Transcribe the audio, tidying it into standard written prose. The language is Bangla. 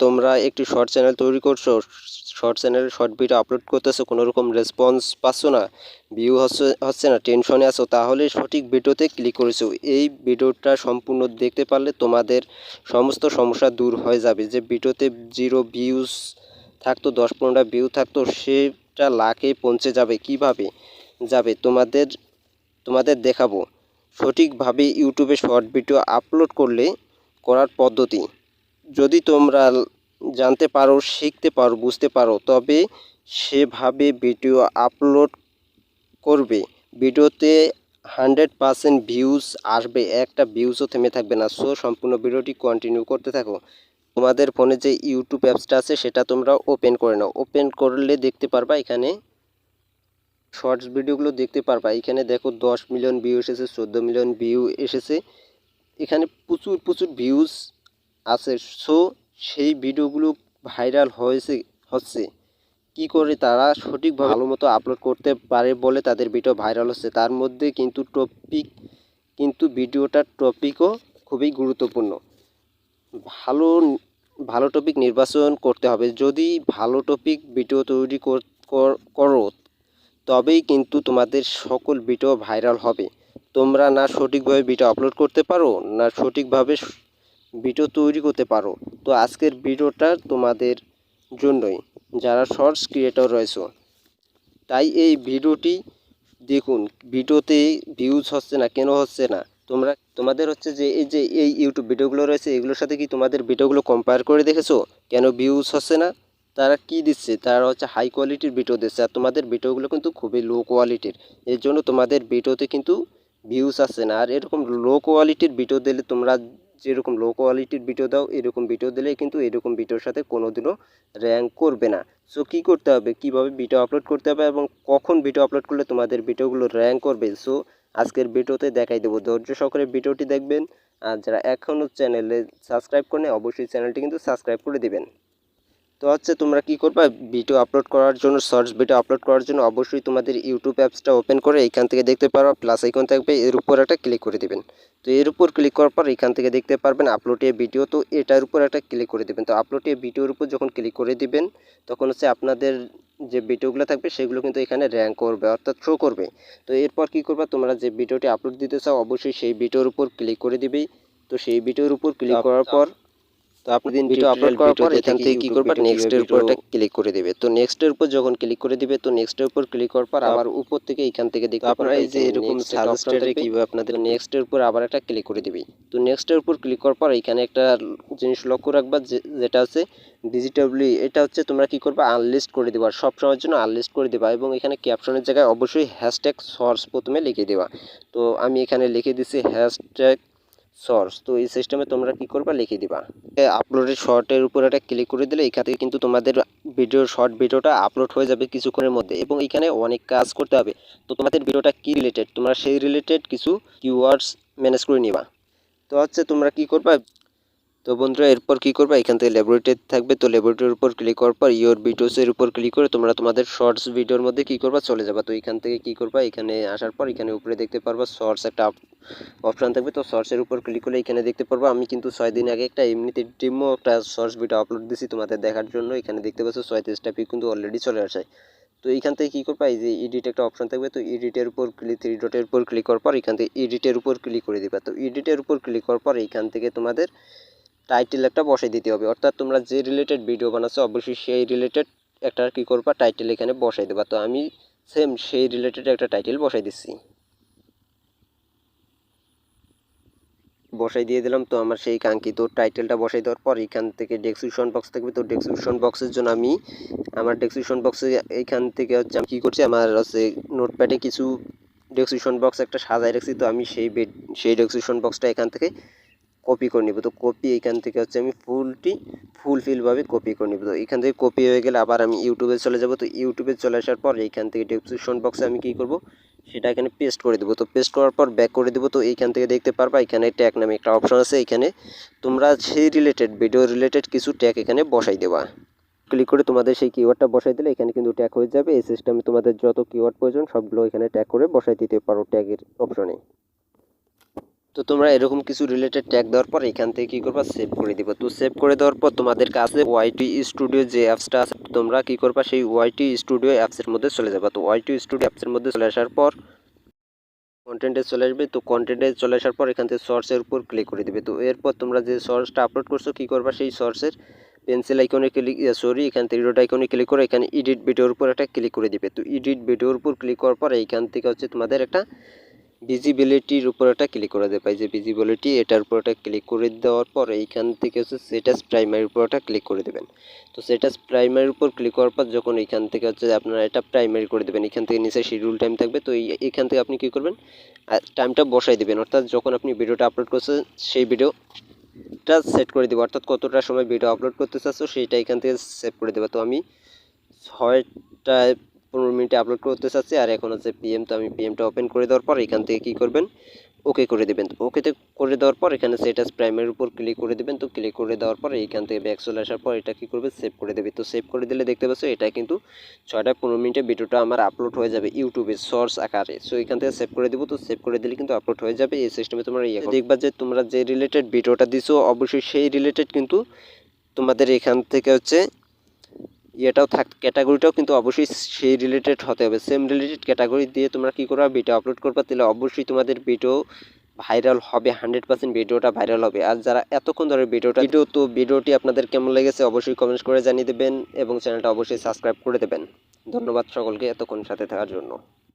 তোমরা একটি শর্ট চ্যানেল তৈরি করছো, শর্ট চ্যানেলে শর্ট ভিডিও আপলোড করতেছো, কোনো রকম রেসপন্স পাচ্ছ না, ভিউ হচ্ছে না, টেনশনে আছো, তাহলে সঠিক ভিডিওতে ক্লিক করেছো। এই ভিডিওটা সম্পূর্ণ দেখতে পারলে তোমাদের সমস্ত সমস্যা দূর হয়ে যাবে। যে ভিডিওতে 0 ভিউজ থাকতো, 10-15টা ভিউ থাকতো, সেটা লাখে পৌঁছে যাবে। কিভাবে যাবে তোমাদের দেখাবো সঠিকভাবে ইউটিউবে শর্ট ভিডিও আপলোড করার পদ্ধতি। যদি তোমরা জানতে পারো, শিখতে পারো, বুঝতে পারো, তবে সেভাবে ভিডিও আপলোড করবে। ভিডিওতে 100% ভিউজ আসবে, একটা ভিউজও থেমে থাকবে না। সো সম্পূর্ণ ভিডিওটি কন্টিনিউ করতে থাকো। তোমাদের ফোনে যে ইউটিউব অ্যাপসটা আছে সেটা তোমরা ওপেন করে নাও। ওপেন করলে দেখতে পারবা এখানে শর্টস ভিডিওগুলো দেখতে পারবা। এখানে দেখো 10 মিলিয়ন ভিউ এসেছে, 14 মিলিয়ন ভিউ এসেছে, এখানে প্রচুর ভিউজ আছে। সো সেই ভিডিওগুলো ভাইরাল হচ্ছে কি করে? তারা সঠিকভাবে ভালো মতো আপলোড করতে পারে বলে তাদের ভিডিও ভাইরাল হচ্ছে। তার মধ্যে কিন্তু ভিডিওটার টপিকও খুবই গুরুত্বপূর্ণ। ভালো ভালো টপিক নির্বাচন করতে হবে। যদি ভালো টপিক ভিডিও তৈরি করো, তবেই কিন্তু তোমাদের সকল ভিডিও ভাইরাল হবে। তোমরা না সঠিকভাবে ভিডিও আপলোড করতে পারো, না সঠিকভাবে ভিডিও তৈরি করতে পারো। তো আজকের ভিডিওটা তোমাদের জন্যই, যারা শর্টস ক্রিয়েটর রয়েছে। তাই এই ভিডিওটি দেখুন। ভিডিওতে ভিউজ হচ্ছে না, কেন হচ্ছে না? তোমাদের হচ্ছে যে এই ইউটিউব ভিডিওগুলো রয়েছে, এগুলোর সাথে কি তোমাদের ভিডিওগুলো কম্পেয়ার করে দেখেছো কেন ভিউজ হচ্ছে না? তারা কি দিচ্ছে? তারা হচ্ছে হাই কোয়ালিটির ভিডিও দিচ্ছে, আর তোমাদের ভিডিওগুলো কিন্তু খুবই লো কোয়ালিটির। এর জন্য তোমাদের ভিডিওতে কিন্তু ভিউজ আসছে না। আর এরকম লো কোয়ালিটির ভিডিও দিলে, তোমরা যেরকম লো কোয়ালিটির ভিডিও দাও, এরকম ভিডিও দিলে কিন্তু এরকম ভিডিওর সাথে কোনোদিনও র্যাঙ্ক করবে না। সো কী করতে হবে, কীভাবে ভিডিও আপলোড করতে হবে এবং কখন ভিডিও আপলোড করলে তোমাদের ভিডিওগুলো র্যাঙ্ক করবে, সো আজকের ভিডিওতে দেখাই দেবো। ধৈর্য সহকারে ভিডিওটি দেখবেন। আর যারা এখনও চ্যানেলে সাবস্ক্রাইব করেনি, অবশ্যই চ্যানেলটি কিন্তু সাবস্ক্রাইব করে দিবেন। তো হচ্ছে তোমরা কি করবা, ভিডিও আপলোড করার জন্য, শর্টস ভিডিও আপলোড করার জন্য অবশ্যই তোমাদের ইউটিউব অ্যাপসটা ওপেন করে এইখান থেকে দেখতে পারবা প্লাস আইকন থাকবে, এর উপর একটা ক্লিক করে দিবেন। তো এর উপর ক্লিক করার পর এখান থেকে দেখতে পারবেন আপলোড এ ভিডিও। তো এটার উপর একটা ক্লিক করে দেবেন। তো আপলোড এ ভিডিওর উপর যখন ক্লিক করে দিবেন, তখন হচ্ছে আপনাদের যে ভিডিওগুলো থাকবে সেগুলো কিন্তু এখানে র্যাঙ্ক করবে, অর্থাৎ শো করবে। তো এরপর কি করবা, তোমরা যে ভিডিওটি আপলোড দিতে চাও অবশ্যই সেই ভিডিওর উপর ক্লিক করে দিবেই। তো সেই ভিডিওর উপর ক্লিক করার পর, তো আপনি ভিডিও আপলোড করার পর এখান থেকে কি করবা, নেক্সট এর উপর একটা ক্লিক করে দিবে। তো নেক্সট এর উপর যখন ক্লিক করে দিবে, তো নেক্সট এর উপর ক্লিক করার পর আবার উপর থেকে এখান থেকে দেখতে আপনারা এই যে এরকম সাজেস্টেডে কিভাবে আপনাদের নেক্সট এর উপর আবার একটা ক্লিক করে দিবে। তো নেক্সট এর উপর ক্লিক করার পর এখানে একটা জিনিস লক্ষ্য রাখবা, যেটা হচ্ছে ডিজিটালি, এটা হচ্ছে তোমরা কি করবা, আনলিস্ট করে দিবা, সব সময়ের জন্য আনলিস্ট করে দিবা। এবং এখানে ক্যাপশনের জায়গায় অবশ্যই হ্যাশট্যাগ সোর্স প্রথমে লিখে দেবা। তো আমি এখানে লিখে দিছি হ্যাশট্যাগ সোর্স। তো এই সিস্টেমে তোমরা কি করবা, লিখে দিবা। আপলোডের শর্টের উপর একটা ক্লিক করে দিলে এখান থেকে কিন্তু তোমাদের শর্ট ভিডিওটা আপলোড হয়ে যাবে কিছুক্ষণের মধ্যে। এবং এখানে অনেক কাজ করতে হবে। তো তোমাদের ভিডিওটা কি রিলেটেড, তোমরা সেই রিলেটেড কিছু কিওয়ার্ডস ম্যানেজ করে নিবা। তো হচ্ছে তোমরা কি করবা, তো বন্ধুরা এরপর কি করবা, এখান থেকে ল্যাবরেটরি থাকবে। তো ল্যাবরেটরির উপর ক্লিক করার পর ইওর ভিডিওসের উপর ক্লিক করে তোমরা তোমাদের শর্টস ভিডিওর মধ্যে কি করবা, চলে যাবা। তো এখান থেকে কি করবা, এখানে আসার পর এখানে উপরে দেখতে পারবা শর্টস একটা অপশন থাকবে। তো শর্টসের উপর ক্লিক করলে এখানে দেখতে পারবা, আমি কিন্তু 6 দিন আগে একটা এমনিতে ডেমো একটা শর্টস ভিডিও আপলোড দিছি তোমাদের দেখার জন্য। এখানে দেখতে পাচ্ছ 37টা ভিউ কিন্তু অলরেডি চলে আসে। তো এইখান থেকে কী করবা, এই যে এডিট একটা অপশন থাকবে। তো এডিটের উপর থ্রি ডটের উপর ক্লিক করার পর এখান থেকে এডিটের উপর ক্লিক করে দিবা। তো এডিটের উপর ক্লিক করার পর এইখান থেকে তোমাদের টাইটেল একটা বসাই দিতে হবে, অর্থাৎ তোমরা যে রিলেটেড ভিডিও বানাচ্ছো অবশ্যই সেই রিলেটেড একটা কি করবা, টাইটেল এখানে বসাই দেবা। তো আমি সেম সেই রিলেটেড একটা টাইটেল বসাই দিচ্ছি, বসাই দিয়ে দিলাম। তো আমার সেই কাঙ্ক্ষিত টাইটেলটা বসাই দেওয়ার পর এখান থেকে ডেসক্রিপশন বক্স থাকবে। তো ডেসক্রিপশন বক্সের জন্য আমি আমার ডেসক্রিপশন বক্সে এইখান থেকে হচ্ছে আমি কী করছি, আমার হচ্ছে নোটপ্যাডে কিছু ডেসক্রিপশন বক্স একটা সাজায় রাখছি। তো আমি সেই ডেসক্রিপশন বক্সটা এখান থেকে কপি করে নিব। তো কপি এখান থেকে হচ্ছে আমি ফুলফিলভাবে কপি করে নিব। তো এখান থেকে কপি হয়ে গেলে আবার আমি ইউটিউবে চলে যাব। তো ইউটিউবে চলে আসার পর এইখান থেকে ডেসক্রিপশন বক্সে আমি কী করব, সেটা এখানে পেস্ট করে দেবো। তো পেস্ট করার পর ব্যাক করে দেবো। তো এইখান থেকে দেখতে পারবা এখানে ট্যাগ নামে একটা অপশন আছে। এখানে তোমরা সেই রিলেটেড ভিডিও রিলেটেড কিছু ট্যাগ এখানে বসাই দেবা। ক্লিক করে তোমাদের সেই কিওয়ার্ডটা বসাই দিলে এখানে কিন্তু ট্যাগ হয়ে যাবে। এই সিস্টেমে তোমাদের যত কিওয়ার্ড প্রয়োজন সবগুলো এখানে ট্যাগ করে বসাই দিতে পারো ট্যাগের অপশনে। তো তোমরা এরকম কিছু রিলেটেড ট্যাগ দেওয়ার পর এখান থেকে কি করবা, সেভ করে দিবা। তো সেভ করে দেওয়ার পর তোমাদের কাছে ওয়াইটি স্টুডিও যে অ্যাপসটা আছে, তোমরা কি করবা, সেই ওয়াইটি স্টুডিও অ্যাপসের মধ্যে চলে যাবা। তো ওয়াইটি স্টুডিও অ্যাপসের মধ্যে চলে আসার পর কন্টেন্টে চলে আসবে। তো কন্টেন্টে চলে আসার পর এখান থেকে সোর্সের উপর ক্লিক করে দিবে। তো এরপর তোমরা যে সোর্সটা আপলোড করছো কি করবা, সেই সোর্সের পেন্সিল আইকনে ক্লিক, এখান থেকে ডট আইকনে ক্লিক করে এখানে এডিট ভিডিওর উপর একটা ক্লিক করে দিবে। তো এডিট ভিডিওর উপর ক্লিক করার পর এইখান থেকে হচ্ছে তোমাদের একটা ভিজিবিলিটির উপর একটা ক্লিক করে দেবে। যে ভিজিবিলিটি, এটার উপর একটা ক্লিক করে দেওয়ার পর এইখান থেকে হচ্ছে সেটাস প্রাইমারির উপর একটা ক্লিক করে দেবেন। তো সেটাস প্রাইমারির উপর ক্লিক করার পর যখন এইখান থেকে হচ্ছে আপনারা এটা প্রাইমারি করে দেবেন, এখান থেকে নিচে শিডিউল টাইম থাকবে। তো এইখান থেকে আপনি কী করবেন, টাইমটা বসাই দেবেন, অর্থাৎ যখন আপনি ভিডিওটা আপলোড করছেন সেই ভিডিওটা সেট করে দেবো, অর্থাৎ কতটা সময় ভিডিও আপলোড করতে চাচ্ছ সেইটা এখান থেকে সেভ করে দেবো। তো আমি 6টা 15 মিনিটে আপলোড করতে চাচ্ছি, আর এখন হচ্ছে পিএম। তো আমি পিএমটা ওপেন করে দেওয়ার পর এখান থেকে কী করবেন, ওকে করে দেবেন। তো ওকেতে করে দেওয়ার পর এখানে সেটাস প্রাইমারির উপর ক্লিক করে দেবেন। তো ক্লিক করে দেওয়ার পর এইখান থেকে ব্যাক চলে আসার পর এটা কী করবে, সেভ করে দেবে। তো সেভ করে দিলে দেখতে পাচ্ছ এটা কিন্তু 6টা 15 মিনিটে ভিডিওটা আমার আপলোড হয়ে যাবে ইউটিউবে শর্টস আকারে। সো এখান থেকে সেভ করে দেবো। তো সেভ করে দিলে কিন্তু আপলোড হয়ে যাবে। এই সিস্টেমে তোমরা দেখবা যে তোমরা যে রিলেটেড ভিডিওটা দিছো অবশ্যই সেই রিলেটেড কিন্তু তোমাদের এখান থেকে হচ্ছে ইয়েটাও ক্যাটাগরিটাও কিন্তু অবশ্যই সেই রিলেটেড হতে হবে। সেম রিলেটেড ক্যাটাগরি দিয়ে তোমরা কী করবা, ভিডিও আপলোড করবা, তাহলে অবশ্যই তোমাদের ভিডিও ভাইরাল হবে, 100% ভিডিওটা ভাইরাল হবে। আর যারা এতক্ষণ ধরে ভিডিওটি আপনাদের কেমন লেগেছে অবশ্যই কমেন্টস করে জানিয়ে দেবেন এবং চ্যানেলটা অবশ্যই সাবস্ক্রাইব করে দেবেন। ধন্যবাদ সকলকে এতক্ষণ সাথে থাকার জন্য।